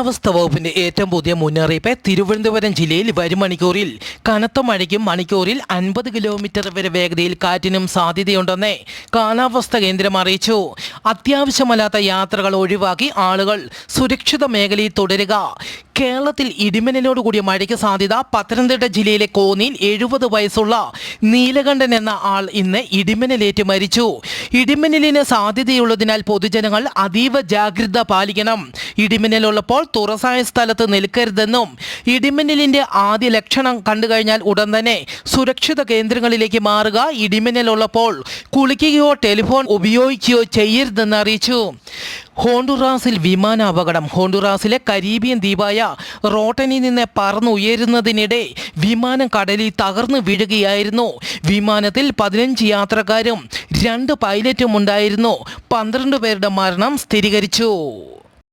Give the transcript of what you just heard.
കാലാവസ്ഥാ വകുപ്പിന്റെ ഏറ്റവും പുതിയ മുന്നറിയിപ്പ് തിരുവനന്തപുരം ജില്ലയിൽ വരും മണിക്കൂറിൽ കനത്ത മഴയ്ക്കും മണിക്കൂറിൽ 50 കിലോമീറ്റർ വരെ വേഗതയിൽ കാറ്റിനും സാധ്യതയുണ്ടെന്ന് കാലാവസ്ഥാ കേന്ദ്രം അറിയിച്ചു. അത്യാവശ്യമല്ലാത്ത യാത്രകൾ ഒഴിവാക്കി ആളുകൾ സുരക്ഷിത മേഖലയിൽ തുടരുക. കേരളത്തിൽ ഇടിമിന്നലോടുകൂടിയ മഴയ്ക്ക് സാധ്യത. പത്തനംതിട്ട ജില്ലയിലെ കോന്നിയിൽ 70 വയസ്സുള്ള നീലകണ്ഠൻ എന്ന ആൾ ഇന്ന് ഇടിമിന്നലേറ്റ് മരിച്ചു. ഇടിമിന്നലിന് സാധ്യതയുള്ളതിനാൽ പൊതുജനങ്ങൾ അതീവ ജാഗ്രത പാലിക്കണം. ഇടിമിന്നലുള്ളപ്പോൾ തുറസായ സ്ഥലത്ത് നിൽക്കരുതെന്നും ഇടിമിന്നലിന്റെ ആദ്യ ലക്ഷണം കണ്ടുകഴിഞ്ഞാൽ ഉടൻ തന്നെ സുരക്ഷിത കേന്ദ്രങ്ങളിലേക്ക് മാറുക. ഇടിമിന്നലുള്ളപ്പോൾ കുളിക്കുകയോ ടെലിഫോൺ ഉപയോഗിക്കുകയോ ചെയ്യരുതെന്ന് അറിയിച്ചു. ഹോണ്ടുറാസിൽ വിമാനാപകടം. ഹോണ്ടുറാസിലെ കരീബിയൻ ദ്വീപായ റോട്ടനിൽ നിന്ന് പറന്നുയരുന്നതിനിടെ വിമാനം കടലിൽ തകർന്നു വീഴുകയായിരുന്നു. വിമാനത്തിൽ 15 യാത്രക്കാരും 2 പൈലറ്റും ഉണ്ടായിരുന്നു. 12 പേരുടെ മരണം സ്ഥിരീകരിച്ചു.